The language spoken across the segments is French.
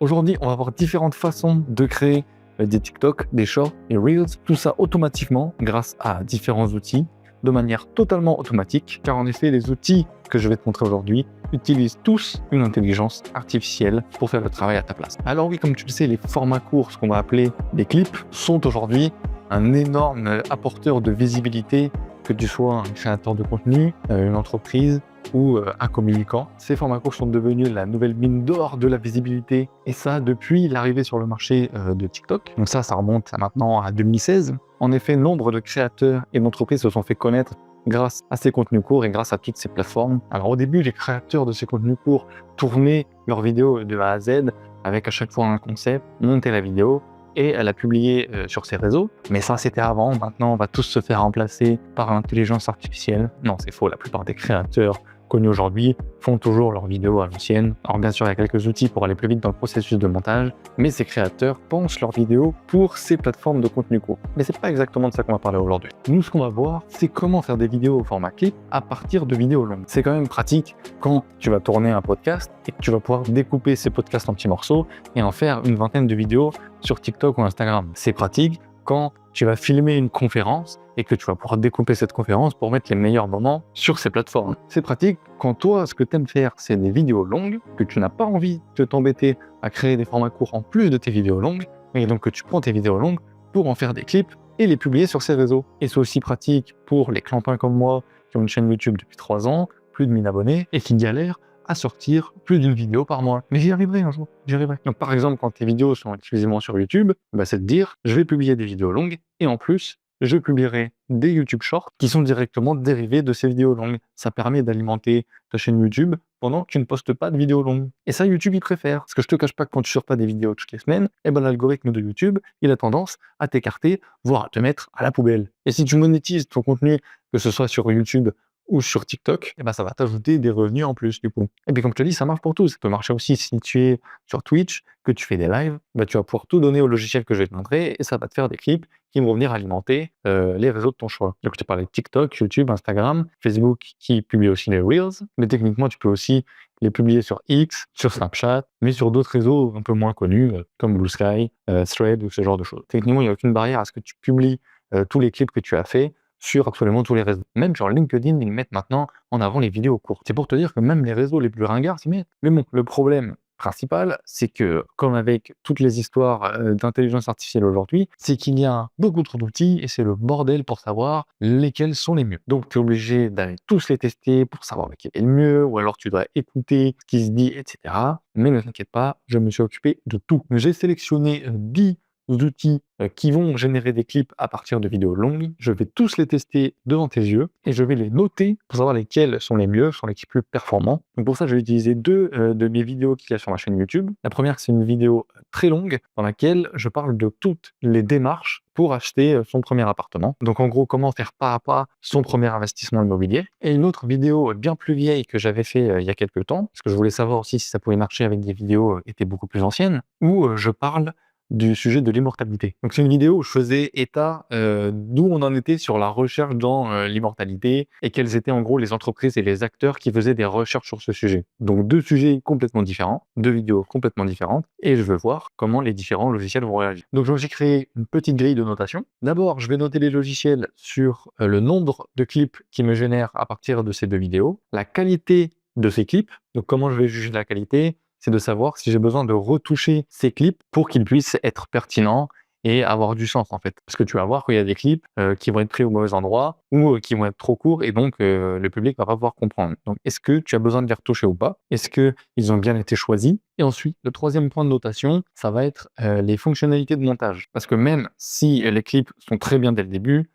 Aujourd'hui, on va voir différentes façons de créer des TikTok, des Shorts, des Reels, tout ça automatiquement grâce à différents outils, de manière totalement automatique, car en effet, les outils que je vais te montrer aujourd'hui utilisent tous une intelligence artificielle pour faire le travail à ta place. Alors oui, comme tu le sais, les formats courts, ce qu'on va appeler des clips, sont aujourd'hui un énorme apporteur de visibilité, que tu sois un créateur de contenu, une entreprise ou un communicant. Ces formats courts sont devenus la nouvelle mine d'or de la visibilité, et ça depuis l'arrivée sur le marché de TikTok. Donc ça remonte maintenant à 2016. En effet, nombre de créateurs et d'entreprises se sont fait connaître grâce à ces contenus courts et grâce à toutes ces plateformes. Alors au début, les créateurs de ces contenus courts tournaient leurs vidéos de A à Z avec à chaque fois un concept, monter la vidéo et la publier sur ses réseaux. Mais ça, c'était avant. Maintenant, on va tous se faire remplacer par l'intelligence artificielle. Non, c'est faux. La plupart des créateurs connus aujourd'hui font toujours leurs vidéos à l'ancienne. Alors bien sûr, il y a quelques outils pour aller plus vite dans le processus de montage, mais ces créateurs pensent leurs vidéos pour ces plateformes de contenu court. Mais c'est pas exactement de ça qu'on va parler aujourd'hui. Nous, ce qu'on va voir, c'est comment faire des vidéos au format clip à partir de vidéos longues. C'est quand même pratique quand tu vas tourner un podcast et que tu vas pouvoir découper ces podcasts en petits morceaux et en faire une vingtaine de vidéos sur TikTok ou Instagram. C'est pratique quand tu vas filmer une conférence et que tu vas pouvoir découper cette conférence pour mettre les meilleurs moments sur ces plateformes. C'est pratique quand toi, ce que tu aimes faire, c'est des vidéos longues, que tu n'as pas envie de t'embêter à créer des formats courts en plus de tes vidéos longues, et donc que tu prends tes vidéos longues pour en faire des clips et les publier sur ces réseaux. Et c'est aussi pratique pour les clampins comme moi qui ont une chaîne YouTube depuis 3 ans, plus de 1000 abonnés, et qui galèrent à sortir plus d'une vidéo par mois. Mais j'y arriverai un jour, j'y arriverai. Donc par exemple, quand tes vidéos sont exclusivement sur YouTube, c'est de dire, je vais publier des vidéos longues, et en plus, je publierai des YouTube Shorts qui sont directement dérivés de ces vidéos longues. Ça permet d'alimenter ta chaîne YouTube pendant que tu ne postes pas de vidéos longues. Et ça, YouTube, il préfère. Parce que je te cache pas que quand tu sors pas des vidéos toutes les semaines, l'algorithme de YouTube, il a tendance à t'écarter, voire à te mettre à la poubelle. Et si tu monétises ton contenu, que ce soit sur YouTube ou sur TikTok, ça va t'ajouter des revenus en plus du coup. Et puis comme je te dis, ça marche pour tout. Ça peut marcher aussi si tu es sur Twitch, que tu fais des lives, tu vas pouvoir tout donner au logiciel que je vais te montrer et ça va te faire des clips qui vont venir alimenter les réseaux de ton choix. Donc je t'ai parlé de TikTok, YouTube, Instagram, Facebook qui publie aussi les Reels, mais techniquement tu peux aussi les publier sur X, sur Snapchat, mais sur d'autres réseaux un peu moins connus comme Blue Sky, Thread ou ce genre de choses. Techniquement, il n'y a aucune barrière à ce que tu publies tous les clips que tu as fait sur absolument tous les réseaux. Même sur LinkedIn, ils mettent maintenant en avant les vidéos courtes. C'est pour te dire que même les réseaux les plus ringards s'y mettent. Mais bon, le problème principal, c'est que, comme avec toutes les histoires d'intelligence artificielle aujourd'hui, c'est qu'il y a beaucoup trop d'outils et c'est le bordel pour savoir lesquels sont les mieux. Donc, tu es obligé d'aller tous les tester pour savoir lequel est le mieux, ou alors tu dois écouter ce qui se dit, etc. Mais ne t'inquiète pas, je me suis occupé de tout. J'ai sélectionné 10 outils qui vont générer des clips à partir de vidéos longues. Je vais tous les tester devant tes yeux et je vais les noter pour savoir lesquels sont les mieux, sont les plus performants. Donc pour ça, je vais utiliser deux de mes vidéos qu'il y a sur ma chaîne YouTube. La première, c'est une vidéo très longue dans laquelle je parle de toutes les démarches pour acheter son premier appartement. Donc en gros, comment faire pas à pas son premier investissement immobilier. Et une autre vidéo bien plus vieille que j'avais fait il y a quelques temps, parce que je voulais savoir aussi si ça pouvait marcher avec des vidéos qui étaient beaucoup plus anciennes, où je parle du sujet de l'immortalité. Donc c'est une vidéo où je faisais état d'où on en était sur la recherche dans l'immortalité et quelles étaient en gros les entreprises et les acteurs qui faisaient des recherches sur ce sujet. Donc deux sujets complètement différents, deux vidéos complètement différentes, et je veux voir comment les différents logiciels vont réagir. Donc je me suis créé une petite grille de notation. D'abord, je vais noter les logiciels sur le nombre de clips qui me génèrent à partir de ces deux vidéos, la qualité de ces clips, donc comment je vais juger la qualité, c'est de savoir si j'ai besoin de retoucher ces clips pour qu'ils puissent être pertinents et avoir du sens en fait. Parce que tu vas voir qu'il y a des clips qui vont être pris au mauvais endroit ou qui vont être trop courts et donc le public va pas pouvoir comprendre. Donc est-ce que tu as besoin de les retoucher ou pas? Est-ce qu'ils ont bien été choisis? Et ensuite, le troisième point de notation, ça va être les fonctionnalités de montage. Parce que même si les clips sont très bien dès le début,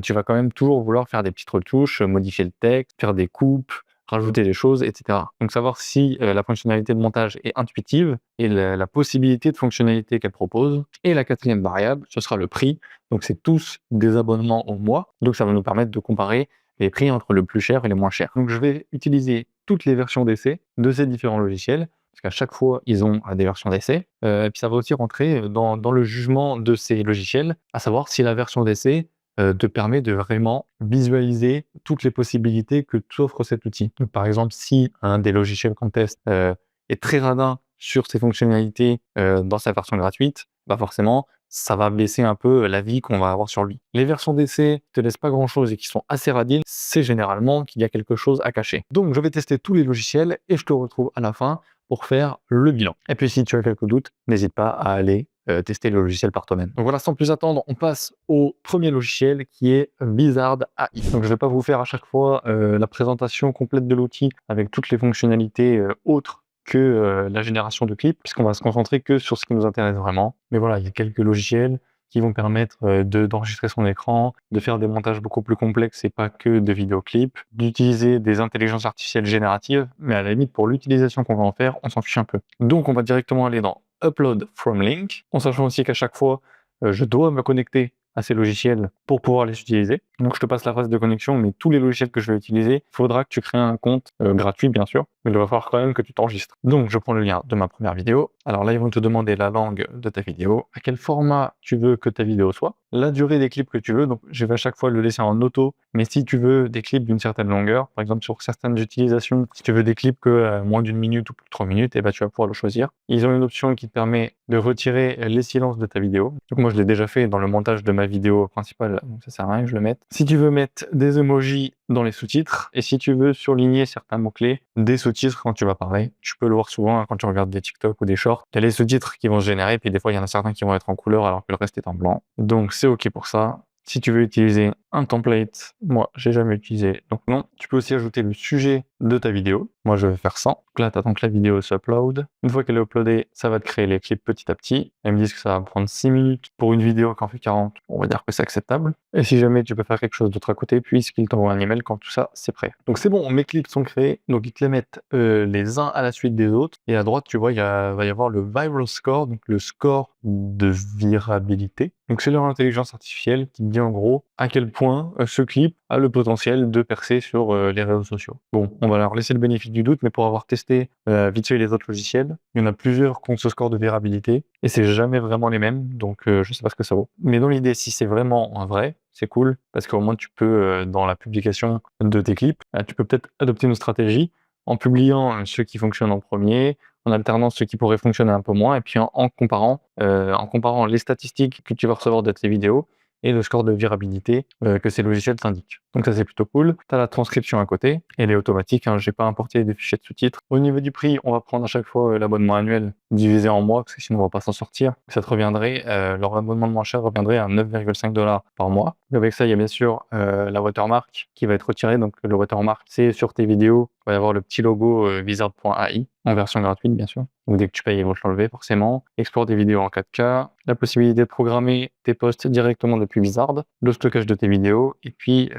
tu vas quand même toujours vouloir faire des petites retouches, modifier le texte, faire des coupes, rajouter des choses, etc. Donc savoir si la fonctionnalité de montage est intuitive et la possibilité de fonctionnalité qu'elle propose. Et la quatrième variable, ce sera le prix. Donc c'est tous des abonnements au mois. Donc ça va nous permettre de comparer les prix entre le plus cher et les moins chers. Donc je vais utiliser toutes les versions d'essai de ces différents logiciels, parce qu'à chaque fois, ils ont des versions d'essai. Et puis ça va aussi rentrer dans le jugement de ces logiciels, à savoir si la version d'essai te permet de vraiment visualiser toutes les possibilités que t'offre cet outil. Donc, par exemple, si un des logiciels qu'on teste est très radin sur ces fonctionnalités dans sa version gratuite, bah forcément, ça va baisser un peu la vie qu'on va avoir sur lui. Les versions d'essai qui te laissent pas grand-chose et qui sont assez radiques, c'est généralement qu'il y a quelque chose à cacher. Donc, je vais tester tous les logiciels et je te retrouve à la fin pour faire le bilan. Et puis, si tu as quelques doutes, n'hésite pas à aller tester le logiciel par toi-même. Donc voilà, sans plus attendre, on passe au premier logiciel qui est Vizard AI. Donc je ne vais pas vous faire à chaque fois la présentation complète de l'outil avec toutes les fonctionnalités autres que la génération de clips, puisqu'on va se concentrer que sur ce qui nous intéresse vraiment. Mais voilà, il y a quelques logiciels qui vont permettre d'enregistrer son écran, de faire des montages beaucoup plus complexes et pas que de vidéoclips, d'utiliser des intelligences artificielles génératives, mais à la limite, pour l'utilisation qu'on va en faire, on s'en fiche un peu. Donc on va directement aller dans Upload from link, en sachant aussi qu'à chaque fois, je dois me connecter à ces logiciels pour pouvoir les utiliser. Donc je te passe la phase de connexion, mais tous les logiciels que je vais utiliser, il faudra que tu crées un compte gratuit bien sûr, mais il va falloir quand même que tu t'enregistres. Donc je prends le lien de ma première vidéo. Alors là, ils vont te demander la langue de ta vidéo, à quel format tu veux que ta vidéo soit, la durée des clips que tu veux, donc je vais à chaque fois le laisser en auto, mais si tu veux des clips d'une certaine longueur, par exemple sur certaines utilisations, si tu veux des clips que moins d'une minute ou plus de 3 minutes, et ben tu vas pouvoir le choisir. Ils ont une option qui te permet de retirer les silences de ta vidéo. Donc moi je l'ai déjà fait dans le montage de ma vidéo principale, donc ça sert à rien que je le mette. Si tu veux mettre des emojis dans les sous-titres, et si tu veux surligner certains mots-clés des sous-titres quand tu vas parler, tu peux le voir souvent quand tu regardes des TikTok ou des shorts, il y a les sous-titres qui vont se générer, puis des fois il y en a certains qui vont être en couleur alors que le reste est en blanc. Donc c'est ok pour ça. Si tu veux utiliser un template, moi j'ai jamais utilisé, donc non. Tu peux aussi ajouter le sujet de ta vidéo. Moi je vais faire 100. Donc là tu attends que la vidéo s'upload. Une fois qu'elle est uploadée, ça va te créer les clips petit à petit. Elles me disent que ça va prendre 6 minutes pour une vidéo qui en fait 40. On va dire que c'est acceptable. Et si jamais tu peux faire quelque chose d'autre à côté, puisqu'ils t'envoient un email quand tout ça c'est prêt. Donc c'est bon, mes clips sont créés. Donc ils te les mettent les uns à la suite des autres. Et à droite, tu vois, va y avoir le viral score, donc le score de virabilité. Donc c'est leur intelligence artificielle qui dit en gros à quel point ce clip a le potentiel de percer sur les réseaux sociaux. Bon, on va leur laisser le bénéfice du doute, mais pour avoir testé vite fait les autres logiciels, il y en a plusieurs qui ont ce score de virabilité et c'est jamais vraiment les mêmes, donc je sais pas ce que ça vaut. Mais dans l'idée, si c'est vraiment un vrai, c'est cool parce qu'au moins tu peux, dans la publication de tes clips, tu peux peut-être adopter une stratégie en publiant ceux qui fonctionnent en premier, en alternant ceux qui pourraient fonctionner un peu moins, et puis en comparant les statistiques que tu vas recevoir de tes vidéos et le score de virabilité que ces logiciels t'indiquent. Donc ça c'est plutôt cool. Tu as la transcription à côté, elle est automatique, hein, j'ai pas importé des fichiers de sous-titres. Au niveau du prix, on va prendre à chaque fois l'abonnement annuel divisé en mois, parce que sinon on va pas s'en sortir. Ça te reviendrait, leur abonnement le moins cher reviendrait à 9,5 $ par mois. Avec ça, il y a bien sûr la watermark qui va être retirée. Donc le watermark, c'est sur tes vidéos, il va y avoir le petit logo Wizard.ai en version gratuite bien sûr. Donc dès que tu payes, ils vont te l'enlever forcément. Export des vidéos en 4K, la possibilité de programmer tes posts directement depuis Wizard, le stockage de tes vidéos et puis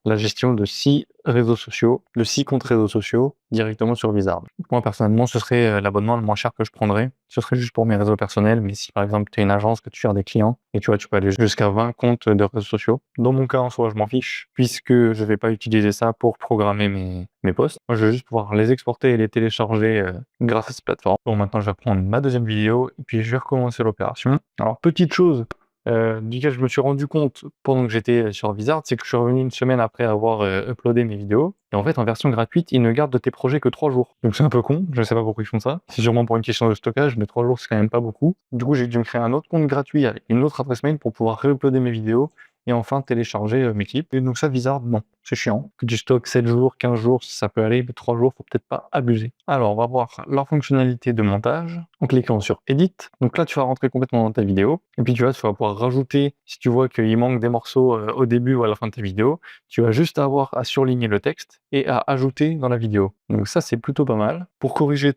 la gestion de 6 réseaux sociaux, de 6 comptes réseaux sociaux directement sur Wizard. Moi personnellement, ce serait l'abonnement le moins cher que je prendrais. Ce serait juste pour mes réseaux personnels, mais si par exemple tu es une agence, que tu gères des clients et tu vois, tu peux aller jusqu'à 20 comptes de réseaux sociaux. Dans mon cas en soi, je m'en fiche puisque je vais pas utiliser ça pour programmer mes posts. Moi, je vais juste pouvoir les exporter et les télécharger grâce à cette plateforme. Bon, maintenant, je vais prendre ma deuxième vidéo et puis je vais recommencer l'opération. Alors, petite chose duquel je me suis rendu compte pendant que j'étais sur Vizard, c'est que je suis revenu une semaine après avoir uploadé mes vidéos. Et en fait, en version gratuite, ils ne gardent de tes projets que 3 jours. Donc c'est un peu con, je ne sais pas pourquoi ils font ça. C'est sûrement pour une question de stockage, mais 3 jours, c'est quand même pas beaucoup. Du coup, j'ai dû me créer un autre compte gratuit avec une autre adresse mail pour pouvoir réuploader mes vidéos et enfin télécharger mes clips. Et donc ça, Vizard, non, c'est chiant. Que tu stockes 7 jours, 15 jours, ça peut aller, mais 3 jours, faut peut-être pas abuser. Alors, on va voir leur fonctionnalité de montage en cliquant sur Edit. Donc là, tu vas rentrer complètement dans ta vidéo. Et puis tu vas pouvoir rajouter, si tu vois qu'il manque des morceaux au début ou à la fin de ta vidéo, tu vas juste avoir à surligner le texte et à ajouter dans la vidéo. Donc ça, c'est plutôt pas mal. Pour corriger,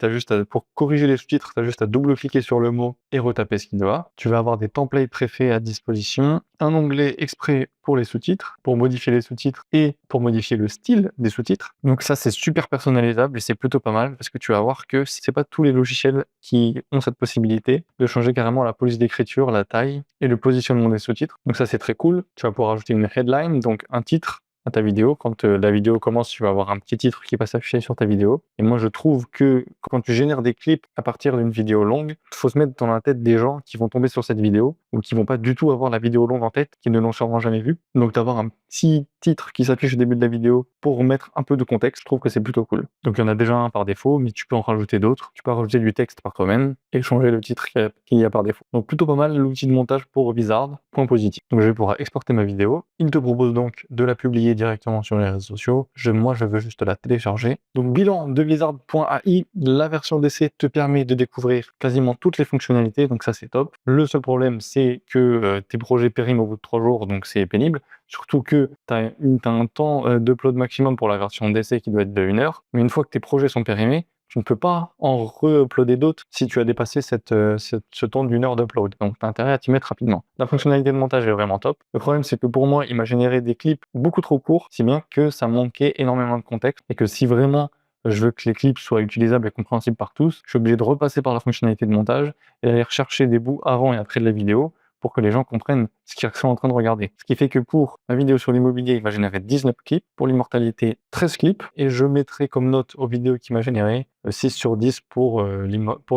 pour corriger les sous-titres, tu as juste à double-cliquer sur le mot et retaper ce qu'il doit. Tu vas avoir des templates préfaits à disposition, un onglet exprès pour les sous-titres, pour modifier les sous-titres et pour modifier le style des sous-titres. Donc ça, c'est super personnalisable et c'est plutôt pas mal parce que tu vas voir que c'est pas tous les logiciels qui ont cette possibilité de changer carrément la police d'écriture, la taille et le positionnement des sous-titres. Donc ça, c'est très cool. Tu vas pouvoir ajouter une headline, donc un titre à ta vidéo. Quand la vidéo commence, tu vas avoir un petit titre qui va s'afficher sur ta vidéo. Et moi, je trouve que quand tu génères des clips à partir d'une vidéo longue, il faut se mettre dans la tête des gens qui vont tomber sur cette vidéo ou qui vont pas du tout avoir la vidéo longue en tête, qui ne l'ont sûrement jamais vue. Donc d'avoir un petit titre qui s'affiche au début de la vidéo pour mettre un peu de contexte, je trouve que c'est plutôt cool. Donc il y en a déjà un par défaut, mais tu peux en rajouter d'autres. Tu peux rajouter du texte par toi-même et changer le titre qu'il y a par défaut. Donc plutôt pas mal l'outil de montage pour Vizard, point positif. Donc je vais pouvoir exporter ma vidéo. Il te propose donc de la publier directement sur les réseaux sociaux. Moi, je veux juste la télécharger. Donc bilan de Vizard.ai, la version d'essai te permet de découvrir quasiment toutes les fonctionnalités, donc ça c'est top. Le seul problème, c'est que tes projets périment au bout de 3 jours, donc c'est pénible. Surtout que tu as un temps d'upload maximum pour la version d'essai qui doit être de 1 heure. Mais une fois que tes projets sont périmés, tu ne peux pas en re-uploader d'autres si tu as dépassé ce temps d'1 heure d'upload. Donc, tu as intérêt à t'y mettre rapidement. La fonctionnalité de montage est vraiment top. Le problème, c'est que pour moi, il m'a généré des clips beaucoup trop courts, si bien que ça manquait énormément de contexte et que si vraiment je veux que les clips soient utilisables et compréhensibles par tous, je suis obligé de repasser par la fonctionnalité de montage et aller rechercher des bouts avant et après de la vidéo pour que les gens comprennent ce qu'ils sont en train de regarder. Ce qui fait que pour ma vidéo sur l'immobilier, il va générer 19 clips, pour l'immortalité 13 clips, et je mettrai comme note aux vidéos qu'il m'a générées 6 sur 10 pour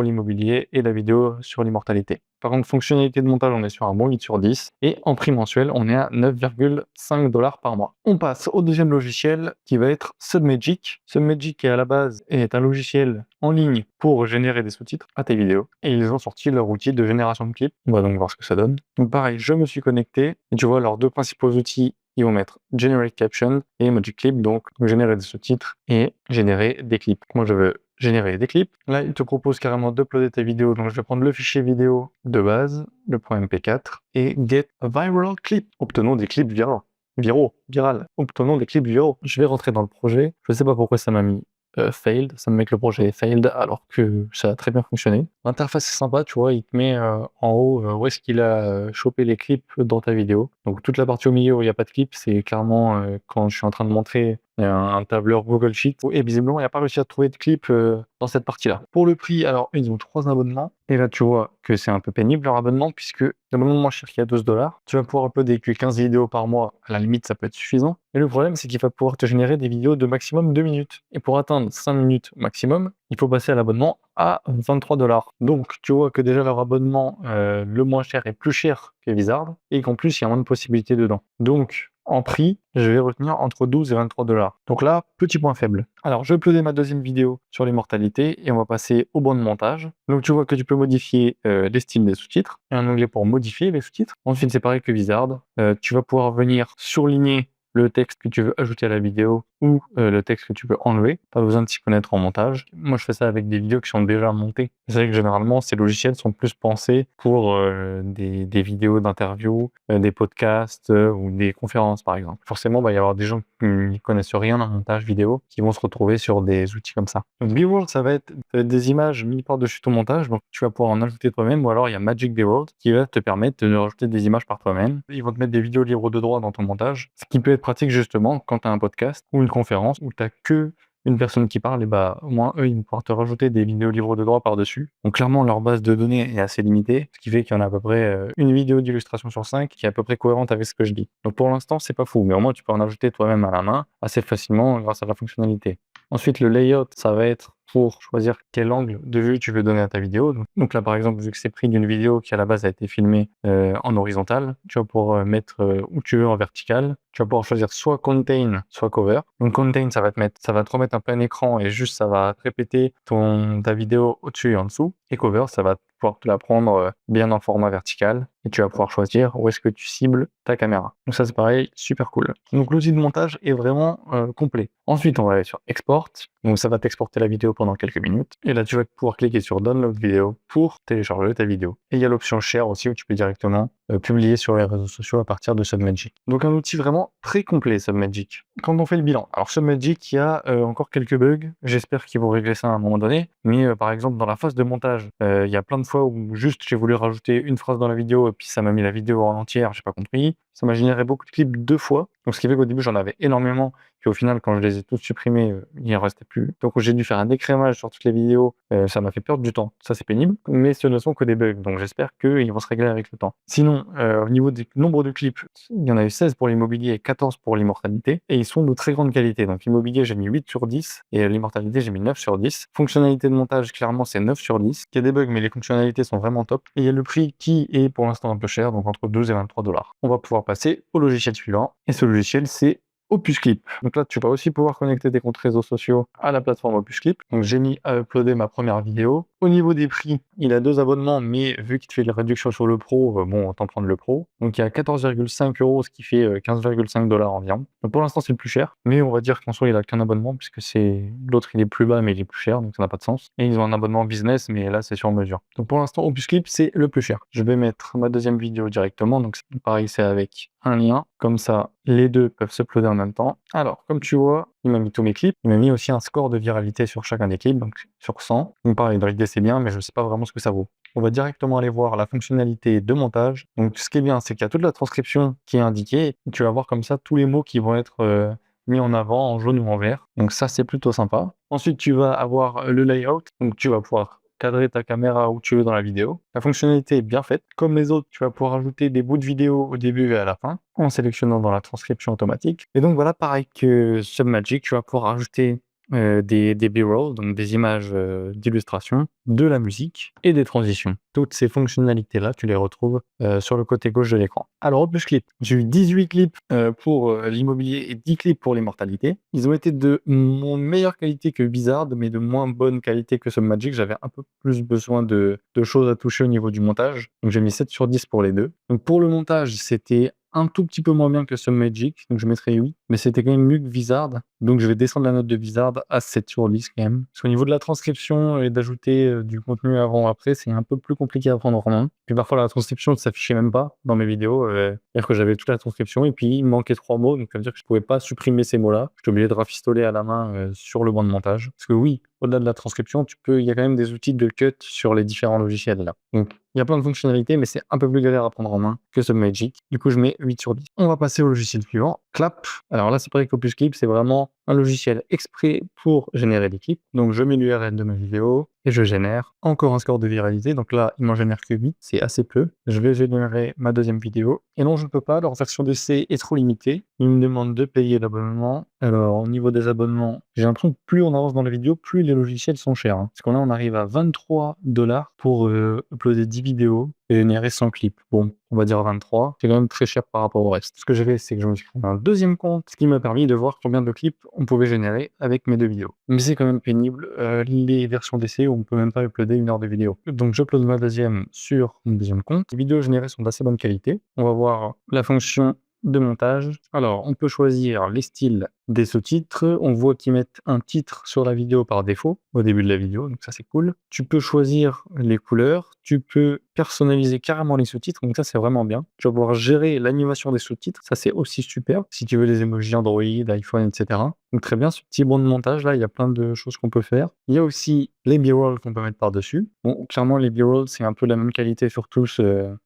l'immobilier et la vidéo sur l'immortalité. Par contre, fonctionnalité de montage, on est sur un bon 8 sur 10, et en prix mensuel, on est à 9,5 $ par mois. On passe au deuxième logiciel qui va être Submagic. Submagic qui à la base est un logiciel en ligne pour générer des sous-titres à tes vidéos, et ils ont sorti leur outil de génération de clips. On va donc voir ce que ça donne. Donc pareil, je me suis connecté, et tu vois leurs deux principaux outils, ils vont mettre Generate Caption et Magic Clip, donc générer des sous-titres et générer des clips. Moi je veux générer des clips. Là, il te propose carrément d'uploader ta vidéo, donc je vais prendre le fichier vidéo de base, le .mp4, et Get a Viral Clip. Obtenons des clips viral. Obtenons des clips viraux. Je vais rentrer dans le projet. Je sais pas pourquoi ça m'a mis failed, ça me met que le projet est failed alors que ça a très bien fonctionné. L'interface est sympa, tu vois, il te met en haut où est-ce qu'il a chopé les clips dans ta vidéo. Donc toute la partie au milieu où il n'y a pas de clip, c'est clairement quand je suis en train de montrer un tableur Google Sheet. Et visiblement, il n'a pas réussi à trouver de clip dans cette partie-là. Pour le prix, alors ils ont 3 abonnements. Et là, tu vois que c'est un peu pénible leur abonnement puisque l'abonnement moins cher qui est à 12 $. Tu vas pouvoir uploader que 15 vidéos par mois. À la limite, ça peut être suffisant. Mais le problème, c'est qu'il va pouvoir te générer des vidéos de maximum 2 minutes. Et pour atteindre 5 minutes maximum, il faut passer à l'abonnement à 23 $. Donc, tu vois que déjà leur abonnement, le moins cher est plus cher que Vizard et qu'en plus, il y a moins de possibilités dedans. Donc, en prix, je vais retenir entre 12 et 23 $. Donc là, petit point faible. Alors, je vais uploader ma deuxième vidéo sur l'immortalité et on va passer au banc de montage. Donc, tu vois que tu peux modifier les styles des sous-titres. Il y a un onglet pour modifier les sous-titres. Ensuite, c'est pareil que Vizard. Tu vas pouvoir venir surligner le texte que tu veux ajouter à la vidéo ou le texte que tu veux enlever. Pas besoin de s'y connaître en montage. Moi, je fais ça avec des vidéos qui sont déjà montées. C'est vrai que généralement, ces logiciels sont plus pensés pour des vidéos d'interview, des podcasts ou des conférences, par exemple. Forcément, il va y avoir des gens qui ne connaissent rien en montage vidéo qui vont se retrouver sur des outils comme ça. Donc, B-Roll, ça va être des images mises par-dessus ton montage. Donc, tu vas pouvoir en ajouter toi-même ou alors il y a Magic B-Roll qui va te permettre de rajouter des images par toi-même. Ils vont te mettre des vidéos libres de droit dans ton montage, ce qui peut être pratique justement quand tu as un podcast ou une conférence où tu n'as que une personne qui parle, et bah au moins eux ils vont pouvoir te rajouter des vidéos libres de droit par-dessus. Donc clairement leur base de données est assez limitée, ce qui fait qu'il y en a à peu près une vidéo d'illustration sur 5 qui est à peu près cohérente avec ce que je dis. Donc pour l'instant c'est pas fou, mais au moins tu peux en ajouter toi-même à la main assez facilement grâce à la fonctionnalité. Ensuite le layout, ça va être pour choisir quel angle de vue tu veux donner à ta vidéo. Donc là, par exemple, vu que c'est pris d'une vidéo qui à la base a été filmée en horizontal, tu vas pouvoir mettre où tu veux en vertical. Tu vas pouvoir choisir soit contain, soit cover. Donc contain, ça va te remettre un plein écran et juste ça va te répéter ta vidéo au-dessus et en dessous. Et cover, ça va pouvoir te la prendre bien en format vertical et tu vas pouvoir choisir où est-ce que tu cibles ta caméra. Donc ça c'est pareil, super cool. Donc l'outil de montage est vraiment complet. Ensuite on va aller sur export. Donc ça va t'exporter la vidéo pendant quelques minutes. Et là tu vas pouvoir cliquer sur download vidéo pour télécharger ta vidéo. Et il y a l'option share aussi où tu peux directement publier sur les réseaux sociaux à partir de Submagic. Donc un outil vraiment très complet Submagic. Quand on fait le bilan, alors Submagic, il y a encore quelques bugs. J'espère qu'ils vont régler ça à un moment donné. Mais par exemple dans la phase de montage, il y a plein de fois où juste j'ai voulu rajouter une phrase dans la vidéo et puis ça m'a mis la vidéo en entière, j'ai pas compris. ça m'a généré beaucoup de clips 2 fois. Donc ce qui fait qu'au début, j'en avais énormément, puis au final, quand je les ai tous supprimés, il en restait plus. Donc j'ai dû faire un écrémage sur toutes les vidéos, ça m'a fait perdre du temps. Ça, c'est pénible, mais ce ne sont que des bugs, donc j'espère qu'ils vont se régler avec le temps. Sinon, au niveau du nombre de clips, il y en a eu 16 pour l'immobilier et 14 pour l'immortalité, et ils sont de très grande qualité. Donc l'immobilier, j'ai mis 8 sur 10, et l'immortalité, j'ai mis 9 sur 10. Fonctionnalité de montage, clairement, c'est 9 sur 10. Il y a des bugs, mais les fonctionnalités sont vraiment top. Et il y a le prix qui est pour l'instant un peu cher, donc entre 12 et 23 dollars. On va pouvoir passer au logiciel suivant, et ce logiciel, c'est Opus Clip. Donc là, tu vas aussi pouvoir connecter tes comptes réseaux sociaux à la plateforme Opus Clip. Donc j'ai mis à uploader ma première vidéo. Au niveau des prix, il a 2 abonnements, mais vu qu'il te fait une réduction sur le pro, bon, autant prendre le pro. Donc il y a 14,5 €, ce qui fait 15,5 $ environ. Donc pour l'instant, c'est le plus cher, mais on va dire qu'en soi, il a qu'un abonnement, puisque c'est l'autre, il est plus bas, mais il est plus cher, donc ça n'a pas de sens. Et ils ont un abonnement business, mais là, c'est sur mesure. Donc pour l'instant, Opus Clip, c'est le plus cher. Je vais mettre ma deuxième vidéo directement. Donc pareil, c'est avec un lien. Comme ça, les deux peuvent s'uploader en même temps. Alors, comme tu vois, il m'a mis tous mes clips. Il m'a mis aussi un score de viralité sur chacun des clips, donc sur 100. Donc pareil, Drake Day, c'est bien, mais je ne sais pas vraiment ce que ça vaut. On va directement aller voir la fonctionnalité de montage. Donc ce qui est bien, c'est qu'il y a toute la transcription qui est indiquée. Et tu vas voir comme ça tous les mots qui vont être mis en avant en jaune ou en vert. Donc ça, c'est plutôt sympa. Ensuite, tu vas avoir le layout. Donc tu vas pouvoir cadrer ta caméra où tu veux dans la vidéo. La fonctionnalité est bien faite. Comme les autres, tu vas pouvoir ajouter des bouts de vidéo au début et à la fin en sélectionnant dans la transcription automatique. Et donc voilà, pareil que Submagic, tu vas pouvoir ajouter des B-roll, donc des images d'illustration, de la musique et des transitions. Toutes ces fonctionnalités-là, tu les retrouves sur le côté gauche de l'écran. Alors, Opus Clip, j'ai eu 18 clips pour l'immobilier et 10 clips pour l'immortalité. Ils ont été de meilleure qualité que Bizarre, mais de moins bonne qualité que Submagic. J'avais un peu plus besoin de choses à toucher au niveau du montage. Donc, j'ai mis 7 sur 10 pour les deux. Donc, pour le montage, c'était un tout petit peu moins bien que Submagic, donc je mettrais 8, mais c'était quand même mieux que Wizard, donc je vais descendre la note de Wizard à 7 sur 10 quand même. Parce qu'au niveau de la transcription et d'ajouter du contenu avant ou après, c'est un peu plus compliqué à prendre en main. Puis parfois la transcription ne s'affichait même pas dans mes vidéos, c'est-à-dire que j'avais toute la transcription et puis il me manquait 3 mots, donc ça veut dire que je pouvais pas supprimer ces mots-là. J'étais obligé de rafistoler à la main sur le banc de montage. Parce que oui, au-delà de la transcription, il y a quand même des outils de cut sur les différents logiciels là. Donc il y a plein de fonctionnalités, mais c'est un peu plus galère à prendre en main que Submagic. Du coup, je mets 8 sur 10. On va passer au logiciel suivant, Clap. Alors là, c'est pareil qu'Opus Clip, c'est vraiment un logiciel exprès pour générer des clips. Donc, je mets l'URL de ma vidéo et je génère encore un score de viralité. Donc là, il m'en génère que 8, c'est assez peu. Je vais générer ma deuxième vidéo. Et non, je ne peux pas, leur version d'essai est trop limitée. Ils me demandent de payer l'abonnement. Alors, au niveau des abonnements, j'ai l'impression que plus on avance dans la vidéo, plus les logiciels sont chers. Parce que là, on arrive à 23 $ pour uploader 10 vidéos et générer 100 clips. Bon, on va dire 23. C'est quand même très cher par rapport au reste. Ce que j'ai fait, c'est que je me suis créé un deuxième compte, ce qui m'a permis de voir combien de clips on pouvait générer avec mes deux vidéos. Mais c'est quand même pénible. Les versions d'essai, on peut même pas uploader 1 heure de vidéo. Donc, j'upload ma deuxième sur mon deuxième compte. Les vidéos générées sont d'assez bonne qualité. On va voir la fonction de montage. Alors, on peut choisir les styles des sous-titres. On voit qu'ils mettent un titre sur la vidéo par défaut au début de la vidéo, donc ça c'est cool. Tu peux choisir les couleurs, tu peux personnaliser carrément les sous-titres, donc ça c'est vraiment bien. Tu vas pouvoir gérer l'animation des sous-titres, ça c'est aussi super. Si tu veux les emojis Android, iPhone, etc. Donc très bien, ce petit bon de montage là, il y a plein de choses qu'on peut faire. Il y a aussi les B-rolls qu'on peut mettre par-dessus. Bon, clairement les B-rolls c'est un peu la même qualité sur tous,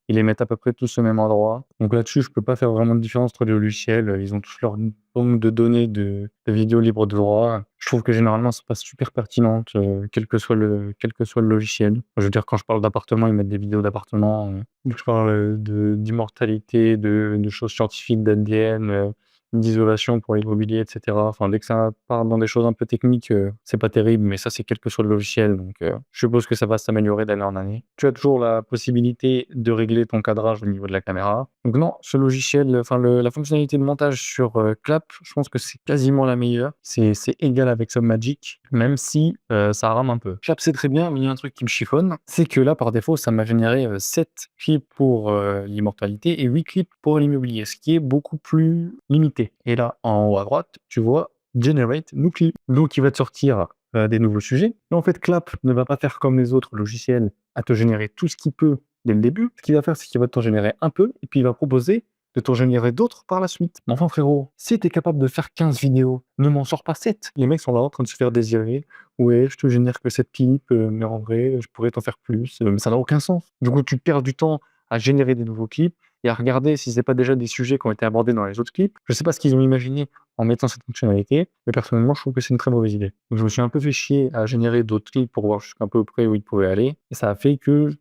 ils les mettent à peu près tous au même endroit. Donc là-dessus, je peux pas faire vraiment de différence entre les logiciels, ils ont tous leur banque de données de vidéos libres de droit. Je trouve que généralement, c'est pas super pertinente, quel que soit le logiciel. Je veux dire, quand je parle d'appartement, ils mettent des vidéos d'appartement. Dès que je parle d'immortalité, de choses scientifiques, d'ADN, d'isolation pour l'immobilier, etc. Enfin, dès que ça part dans des choses un peu techniques, c'est pas terrible, mais ça, c'est quel que soit le logiciel. Donc, je suppose que ça va s'améliorer d'année en année. Tu as toujours la possibilité de régler ton cadrage au niveau de la caméra. Donc non, ce logiciel, enfin la fonctionnalité de montage sur Clap, je pense que c'est quasiment la meilleure. C'est égal avec Submagic, même si ça rame un peu. Clap, c'est très bien, mais il y a un truc qui me chiffonne, c'est que là, par défaut, ça m'a généré 7 clips pour l'immortalité et 8 clips pour l'immobilier, ce qui est beaucoup plus limité. Et là, en haut à droite, tu vois Generate New Clip. Donc, il va te sortir des nouveaux sujets. Mais en fait, Clap ne va pas faire comme les autres logiciels à te générer tout ce qu'il peut dès le début. Ce qu'il va faire, c'est qu'il va t'en générer un peu et puis il va proposer de t'en générer d'autres par la suite. Mais enfin, frérot, si t'es capable de faire 15 vidéos, ne m'en sors pas 7. Les mecs sont là en train de se faire désirer. Ouais, je te génère que 7 clips, mais en vrai, je pourrais t'en faire plus. Mais ça n'a aucun sens. Du coup, tu perds du temps à générer des nouveaux clips et à regarder si c'est pas déjà des sujets qui ont été abordés dans les autres clips. Je sais pas ce qu'ils ont imaginé en mettant cette fonctionnalité, mais personnellement, je trouve que c'est une très mauvaise idée. Donc, je me suis un peu fait chier à générer d'autres clips pour voir jusqu'à un peu près où ils pouvaient aller, et ça a fait que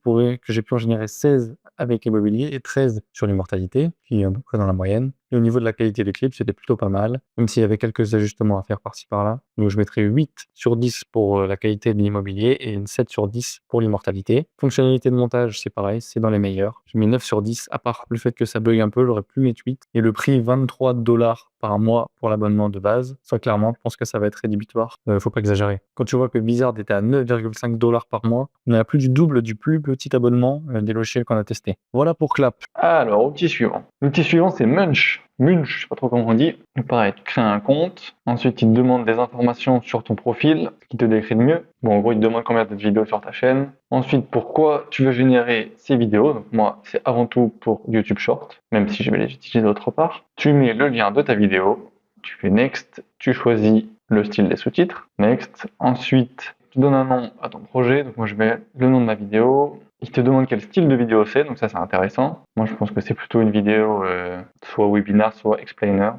j'ai pu en générer 16 avec l'immobilier et 13 sur l'immortalité, qui est à peu près dans la moyenne. Et au niveau de la qualité des clips, c'était plutôt pas mal, même s'il y avait quelques ajustements à faire par-ci par-là. Donc je mettrais 8 sur 10 pour la qualité de l'immobilier et une 7 sur 10 pour l'immortalité. Fonctionnalité de montage, c'est pareil, c'est dans les meilleurs. Je mets 9 sur 10, à part le fait que ça bug un peu, j'aurais pu mettre 8. Et le prix, 23 $ par mois pour l'abonnement de base. Ça, clairement, je pense que ça va être rédhibitoire. Faut pas exagérer. Quand tu vois que Blizzard était à 9,5 $ par mois, on est à plus du double du plus petit abonnement des logiciels qu'on a testés. Voilà pour Clap. Alors, outil suivant. L'outil suivant, c'est Munch. Munch, je sais pas trop comment on dit. Pareil, tu crées un compte. Ensuite, il te demande des informations sur ton profil, ce qui te décrit de mieux. Bon, en gros, il te demande combien de vidéos sur ta chaîne. Ensuite, pourquoi tu veux générer ces vidéos. Donc, moi, c'est avant tout pour YouTube Short, même si je vais les utiliser d'autre part. Tu mets le lien de ta vidéo. Tu fais Next. Tu choisis le style des sous-titres. Next. Ensuite, tu donnes un nom à ton projet. Donc, moi, je mets le nom de ma vidéo. Il te demande quel style de vidéo c'est, donc ça c'est intéressant. Moi je pense que c'est plutôt une vidéo soit webinar, soit explainer.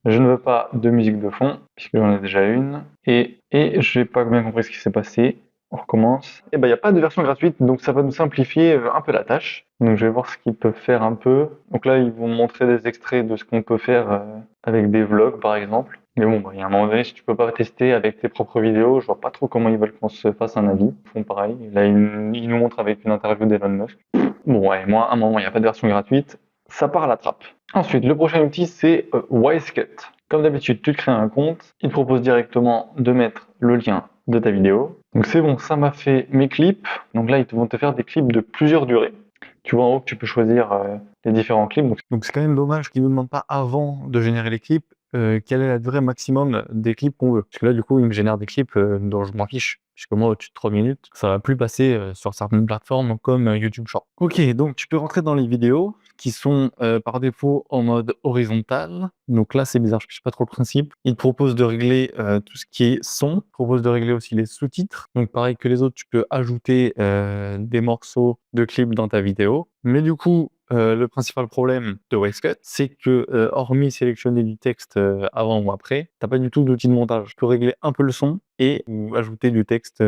Je ne veux pas de musique de fond, puisque j'en ai déjà une. Et j'ai pas bien compris ce qui s'est passé. On recommence. Et ben il n'y a pas de version gratuite, donc ça va nous simplifier un peu la tâche. Donc je vais voir ce qu'ils peuvent faire un peu. Donc là ils vont montrer des extraits de ce qu'on peut faire avec des vlogs par exemple. Mais bon, il y a un moment donné, si tu peux pas tester avec tes propres vidéos, je vois pas trop comment ils veulent qu'on se fasse un avis. Ils font pareil. Là, ils nous montrent avec une interview d'Elon Musk. Bon, ouais, moi, à un moment, il n'y a pas de version gratuite. Ça part à la trappe. Ensuite, le prochain outil, c'est Wisecut. Comme d'habitude, tu te crées un compte. Il te propose directement de mettre le lien de ta vidéo. Donc c'est bon, ça m'a fait mes clips. Donc là, ils vont te faire des clips de plusieurs durées. Tu vois en haut que tu peux choisir les différents clips. Donc c'est quand même dommage qu'ils ne nous demandent pas avant de générer les clips quelle est la durée maximum des clips qu'on veut. Parce que là, du coup, il me génère des clips dont je m'en fiche. Puisque moi, au-dessus de 3 minutes, ça va plus passer sur certaines plateformes comme YouTube Short. Ok, donc tu peux rentrer dans les vidéos qui sont par défaut en mode horizontal. Donc là, c'est bizarre, je ne sais pas trop le principe. Il te propose de régler tout ce qui est son. Il propose de régler aussi les sous-titres. Donc pareil que les autres, tu peux ajouter des morceaux de clips dans ta vidéo. Mais du coup, le principal problème de Wisecut, c'est que hormis sélectionner du texte avant ou après, t'as pas du tout d'outil de montage. Tu peux régler un peu le son et ou ajouter du texte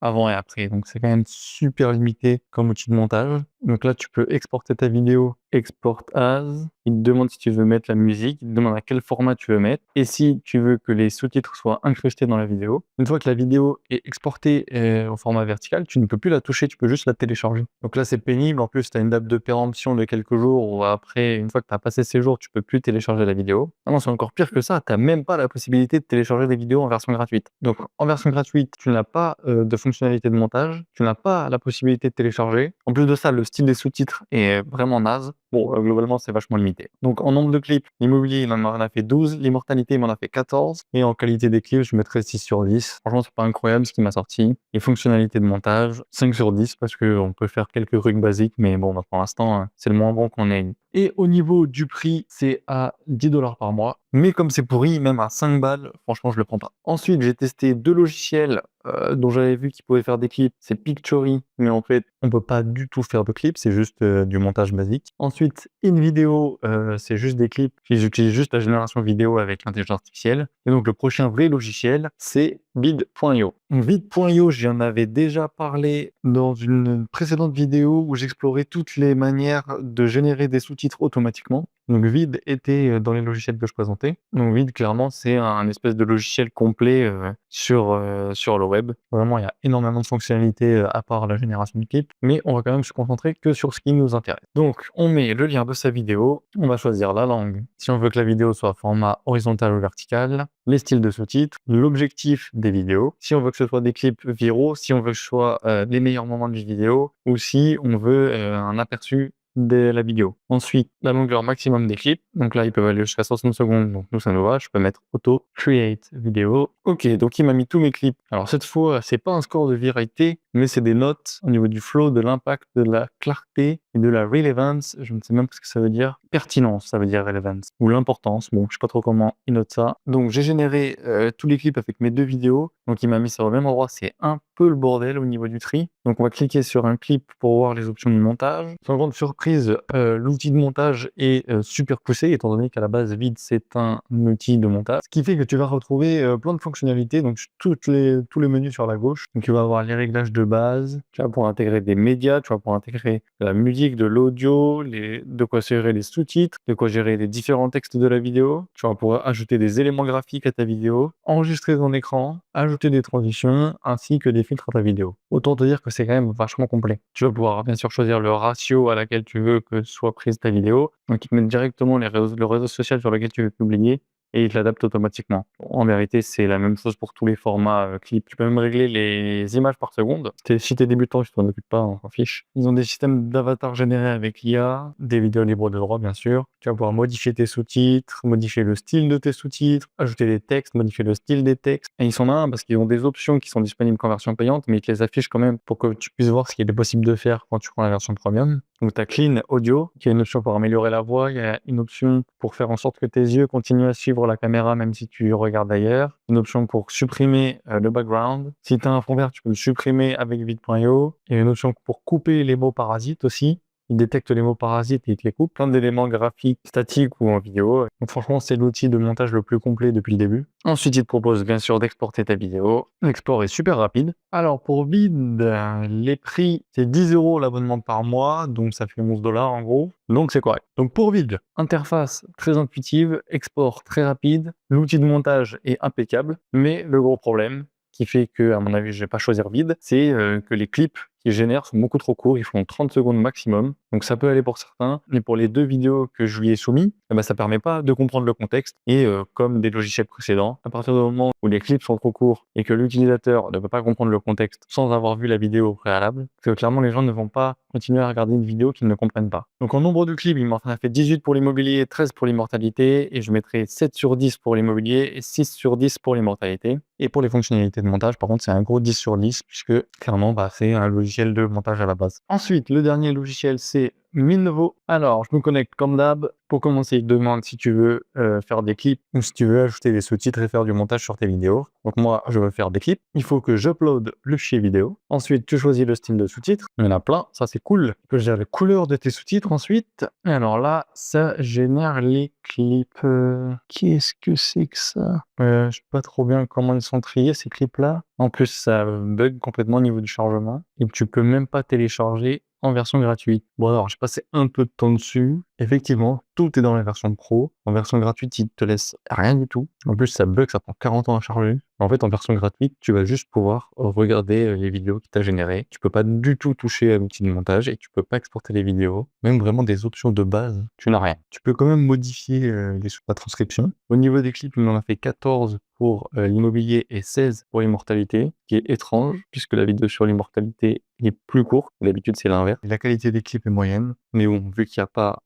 avant et après. Donc c'est quand même super limité comme outil de montage. Donc là, tu peux exporter ta vidéo, export as. Il te demande si tu veux mettre la musique, il te demande à quel format tu veux mettre et si tu veux que les sous-titres soient incrustés dans la vidéo. Une fois que la vidéo est exportée au format vertical, tu ne peux plus la toucher, tu peux juste la télécharger. Donc là, c'est pénible. En plus, tu as une date de péremption de quelques jours ou après, une fois que tu as passé ces jours, tu peux plus télécharger la vidéo. Ah non, c'est encore pire que ça. Tu n'as même pas la possibilité de télécharger des vidéos en version gratuite. Donc, en version gratuite, tu n'as pas de fonctionnalité de montage, tu n'as pas la possibilité de télécharger. En plus de ça, le style des sous-titres est vraiment naze. Bon, globalement, c'est vachement limité. Donc, en nombre de clips, l'immobilier, il en a fait 12, l'immortalité, il m'en a fait 14. Et en qualité des clips, je mettrais 6 sur 10. Franchement, c'est pas incroyable ce qu'il m'a sorti. Et fonctionnalité de montage, 5 sur 10 parce qu'on peut faire quelques rugs basiques, mais bon, bah, pour l'instant, c'est le moins bon qu'on ait. Et au niveau du prix, c'est à 10 $ par mois. Mais comme c'est pourri, même à 5 balles, franchement, je le prends pas. Ensuite, j'ai testé 2 logiciels dont j'avais vu qu'ils pouvaient faire des clips. C'est Pictory, mais en fait, on peut pas du tout faire de clips, c'est juste du montage basique. Ensuite, InVideo, c'est juste des clips. J'utilise juste la génération vidéo avec l'intelligence artificielle. Et donc, le prochain vrai logiciel, c'est Vid.io. Vid.io, j'en avais déjà parlé dans une précédente vidéo où j'explorais toutes les manières de générer des sous-titres automatiquement. Donc Vid était dans les logiciels que je présentais. Donc Vid, clairement, c'est un espèce de logiciel complet sur le web. Vraiment, il y a énormément de fonctionnalités à part la génération de clips, mais on va quand même se concentrer que sur ce qui nous intéresse. Donc, on met le lien de sa vidéo, on va choisir la langue, si on veut que la vidéo soit format horizontal ou vertical, les styles de sous-titres, l'objectif des vidéos, si on veut que ce soit des clips viraux, si on veut que ce soit les meilleurs moments d'une vidéo, ou si on veut un aperçu de la vidéo. Ensuite, la longueur maximum des clips. Donc là, ils peuvent aller jusqu'à 60 secondes. Donc nous, ça nous va. Je peux mettre auto create vidéo. Ok, donc il m'a mis tous mes clips. Alors cette fois, c'est pas un score de viralité, mais c'est des notes au niveau du flow, de l'impact, de la clarté et de la relevance. Je ne sais même pas ce que ça veut dire. Pertinence, ça veut dire relevance. Ou l'importance. Bon, je sais pas trop comment il note ça. Donc, j'ai généré tous les clips avec mes 2 vidéos. Donc, il m'a mis ça au même endroit. C'est un peu le bordel au niveau du tri. Donc, on va cliquer sur un clip pour voir les options de montage. Sans grande surprise, l'outil de montage est super poussé, étant donné qu'à la base, Vid, c'est un outil de montage. Ce qui fait que tu vas retrouver plein de fonctionnalités. Donc, tous les menus sur la gauche. Donc, tu vas avoir les réglages de base. Tu vas pouvoir intégrer des médias. Tu vas pouvoir intégrer de la musique, de l'audio, de quoi gérer les sous-titres, de quoi gérer les différents textes de la vidéo. Tu vas pouvoir ajouter des éléments graphiques à ta vidéo, enregistrer ton écran, ajouter des transitions, ainsi que des filtres à ta vidéo. Autant te dire que c'est quand même vachement complet. Tu vas pouvoir bien sûr choisir le ratio à laquelle tu veux que soit prise ta vidéo. Donc, il te met directement le réseau social sur lequel tu veux publier et il te l'adapte automatiquement. En vérité, c'est la même chose pour tous les formats clips. Tu peux même régler les images par seconde. Si t'es débutant, tu t'en occupes pas, on s'en fiche. Ils ont des systèmes d'avatar générés avec l'IA, des vidéos libres de droit, bien sûr. Tu vas pouvoir modifier tes sous-titres, modifier le style de tes sous-titres, ajouter des textes, modifier le style des textes. Et ils sont malins parce qu'ils ont des options qui sont disponibles qu'en version payante, mais ils te les affichent quand même pour que tu puisses voir ce qu'il est possible de faire quand tu prends la version premium. Donc, tu as Clean Audio, qui est une option pour améliorer la voix. Il y a une option pour faire en sorte que tes yeux continuent à suivre la caméra même si tu regardes ailleurs. Une option pour supprimer le background. Si tu as un fond vert, tu peux le supprimer avec vid.io. Il y a une option pour couper les mots parasites aussi. Il détecte les mots parasites et il te les coupe. Plein d'éléments graphiques, statiques ou en vidéo. Donc franchement, c'est l'outil de montage le plus complet depuis le début. Ensuite, il te propose bien sûr d'exporter ta vidéo. L'export est super rapide. Alors pour Vid, les prix, c'est 10 € l'abonnement par mois, donc ça fait 11 $ en gros. Donc c'est correct. Donc pour Vid, interface très intuitive, export très rapide, l'outil de montage est impeccable, mais le gros problème, qui fait que, à mon avis, je vais pas choisir Vid, c'est que les clips qu'ils génèrent sont beaucoup trop courts, ils font 30 secondes maximum. Donc ça peut aller pour certains, mais pour les 2 vidéos que je lui ai soumis, eh ben, ça permet pas de comprendre le contexte. Et comme des logiciels précédents, à partir du moment où les clips sont trop courts et que l'utilisateur ne peut pas comprendre le contexte sans avoir vu la vidéo au préalable, c'est que clairement les gens ne vont pas continuer à regarder une vidéo qu'ils ne comprennent pas. Donc en nombre de clips, il m'en a fait 18 pour l'immobilier, 13 pour l'immortalité, et je mettrai 7 sur 10 pour l'immobilier et 6 sur 10 pour l'immortalité. Et pour les fonctionnalités de montage, par contre, c'est un gros 10 sur 10, puisque clairement, c'est un logiciel de montage à la base. Ensuite, le dernier logiciel, c'est Minvo. Alors, je me connecte comme d'hab. Pour commencer, il te demande si tu veux faire des clips ou si tu veux ajouter des sous-titres et faire du montage sur tes vidéos. Donc moi, je veux faire des clips. Il faut que j'upload le fichier vidéo. Ensuite, tu choisis le style de sous-titres. Il y en a plein, ça c'est cool. Tu peux gérer les couleurs de tes sous-titres ensuite. Et alors là, ça génère les clips. Qu'est-ce que c'est que ça? Je sais pas trop bien comment ils sont triés ces clips-là. En plus, ça bug complètement au niveau du chargement. Et tu peux même pas télécharger en version gratuite. Bon alors, j'ai passé un peu de temps dessus. Effectivement, tout est dans la version pro. En version gratuite, il te laisse rien du tout. En plus, ça bug, ça prend 40 ans à charger. En fait, en version gratuite, tu vas juste pouvoir regarder les vidéos qu'il t'a générées. Tu peux pas du tout toucher à l'outil de montage et tu peux pas exporter les vidéos. Même vraiment des options de base, tu n'as rien. Tu peux quand même modifier la transcription. Au niveau des clips, il en a fait 14 pour l'immobilier et 16 pour l'immortalité, qui est étrange, puisque la vidéo sur l'immortalité est plus courte. D'habitude, c'est l'inverse. La qualité des clips est moyenne, mais bon, vu qu'il n'y a pas...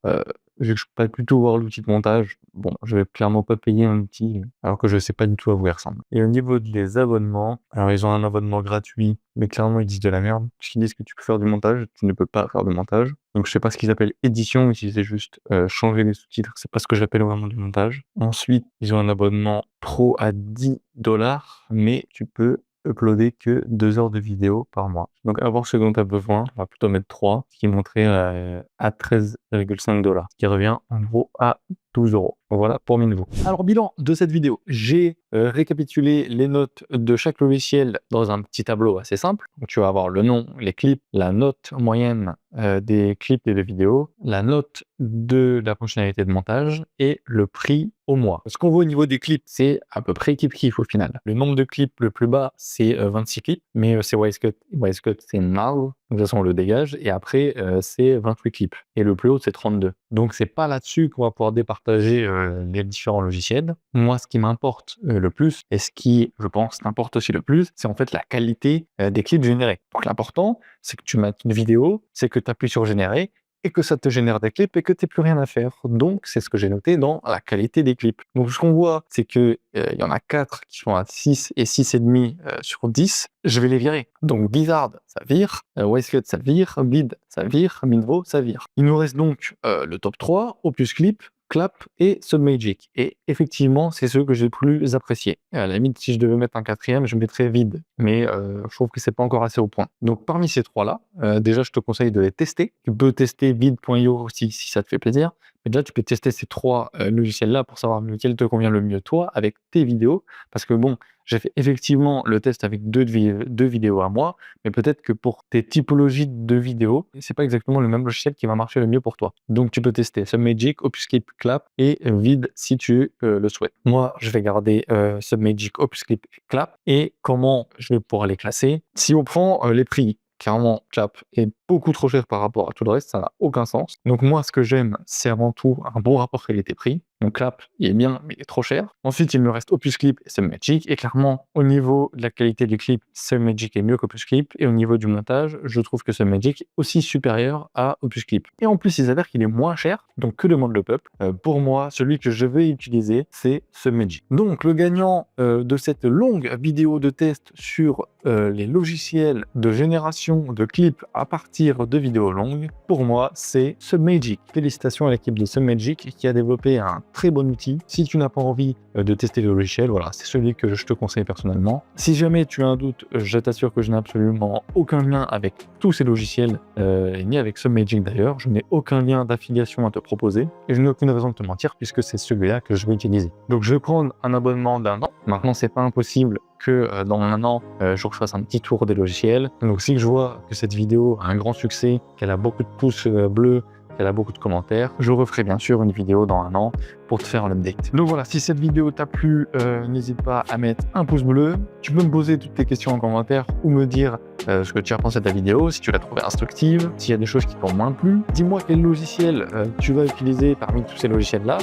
vu que je peux pas plutôt voir l'outil de montage, bon, je vais clairement pas payer un outil alors que je sais pas du tout à quoi il ressemble. Et au niveau des abonnements, alors ils ont un abonnement gratuit, mais clairement ils disent de la merde, puisqu'ils disent que tu peux faire du montage, tu ne peux pas faire de montage. Donc je sais pas ce qu'ils appellent édition, ou si c'est juste changer les sous-titres, c'est pas ce que j'appelle vraiment du montage. Ensuite, ils ont un abonnement pro à 10 $, mais tu peux uploader que 2 heures de vidéo par mois. Donc, à voir ce dont tu as besoin, on va plutôt mettre 3, ce qui monterait à 13,5 $, ce qui revient en gros à 12 €. Voilà pour Minvo. Alors, bilan de cette vidéo. J'ai récapitulé les notes de chaque logiciel dans un petit tableau assez simple. Donc, tu vas avoir le nom, les clips, la note moyenne des clips et des vidéos, la note de la fonctionnalité de montage et le prix au mois. Ce qu'on voit au niveau des clips, c'est à peu près kiff-kiff au final. Le nombre de clips le plus bas, c'est 26 clips, mais c'est Wisecut. Wisecut, c'est null, donc de toute façon, on le dégage. Et après, c'est 28 clips. Et le plus haut, c'est 32. Donc, c'est pas là-dessus qu'on va pouvoir départager les différents logiciels. Moi, ce qui m'importe le plus, et ce qui, je pense, t'importe aussi le plus, c'est en fait la qualité des clips générés. Donc, l'important, c'est que tu mets une vidéo, c'est que tu appuies sur générer, et que ça te génère des clips et que tu n'aies plus rien à faire. Donc, c'est ce que j'ai noté dans la qualité des clips. Donc, ce qu'on voit, c'est que il y en a 4 qui sont à 6 et 6,5 sur 10. Je vais les virer. Donc, Blizzard, ça vire. Wisecut, ça vire. Bleed, ça vire. Minvo, ça vire. Il nous reste donc le top 3, Opus Clip, Clap et Submagic. Et effectivement, c'est ceux que j'ai le plus appréciés. À la limite, si je devais mettre un 4e, je mettrais Vide. Mais je trouve que c'est pas encore assez au point. Donc parmi ces 3-là, déjà, je te conseille de les tester. Tu peux tester Vide.io aussi si ça te fait plaisir. Mais déjà, tu peux tester ces 3 logiciels-là pour savoir lequel te convient le mieux, toi, avec tes vidéos. Parce que bon, j'ai fait effectivement le test avec deux vidéos à moi, mais peut-être que pour tes typologies de vidéos, c'est pas exactement le même logiciel qui va marcher le mieux pour toi. Donc tu peux tester Submagic, Opusclip, Clap et Vide si tu le souhaites. Moi, je vais garder Submagic, Opusclip, Clap. Et comment je vais pouvoir les classer? Si on prend les prix, clairement, Clap est beaucoup trop cher par rapport à tout le reste, ça n'a aucun sens. Donc moi, ce que j'aime, c'est avant tout un bon rapport qualité-prix. Donc Clap, il est bien, mais il est trop cher. Ensuite, il me reste Opus Clip et Submagic. Et clairement, au niveau de la qualité du clip, Submagic est mieux qu'Opus Clip. Et au niveau du montage, je trouve que Submagic est aussi supérieur à Opus Clip. Et en plus, il s'avère qu'il est moins cher. Donc que demande le peuple? Pour moi, celui que je vais utiliser, c'est Submagic. Donc le gagnant de cette longue vidéo de test sur les logiciels de génération de clips à partir de vidéos longues, pour moi, c'est Submagic. Félicitations à l'équipe de Submagic qui a développé un très bon outil. Si tu n'as pas envie de tester le logiciel, voilà, c'est celui que je te conseille personnellement. Si jamais tu as un doute, je t'assure que je n'ai absolument aucun lien avec tous ces logiciels, ni avec Submagic d'ailleurs. Je n'ai aucun lien d'affiliation à te proposer et je n'ai aucune raison de te mentir puisque c'est celui-là que je vais utiliser. Donc je vais prendre un abonnement d'1 an. Maintenant, c'est pas impossible que dans 1 an, je refasse un petit tour des logiciels. Donc si je vois que cette vidéo a un grand succès, qu'elle a beaucoup de pouces bleus, qu'elle a beaucoup de commentaires, je referai bien sûr une vidéo dans 1 an pour te faire un update. Donc voilà, si cette vidéo t'a plu, n'hésite pas à mettre un pouce bleu. Tu peux me poser toutes tes questions en commentaire ou me dire ce que tu as pensé de ta vidéo, si tu l'as trouvée instructive, s'il y a des choses qui t'ont moins plu. Dis-moi quel logiciel tu vas utiliser parmi tous ces logiciels-là,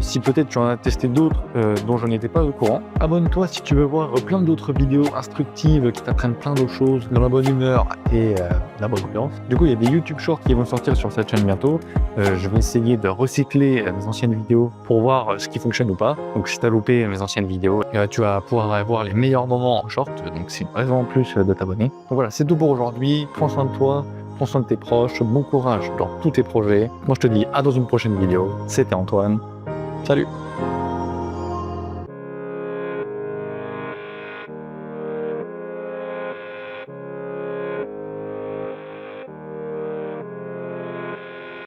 si peut-être tu en as testé d'autres dont je n'étais pas au courant. Abonne-toi si tu veux voir plein d'autres vidéos instructives qui t'apprennent plein d'autres choses dans la bonne humeur et la bonne ambiance. Du coup, il y a des YouTube Shorts qui vont sortir sur cette chaîne bientôt. Je vais essayer de recycler mes anciennes vidéos pour voir ce qui fonctionne ou pas. Donc si tu as loupé mes anciennes vidéos, tu vas pouvoir avoir les meilleurs moments en short. Donc c'est une raison en plus de t'abonner. Donc voilà, c'est tout pour aujourd'hui. Prends soin de toi, prends soin de tes proches, bon courage dans tous tes projets. Moi je te dis à dans une prochaine vidéo. C'était Antoine. Salut!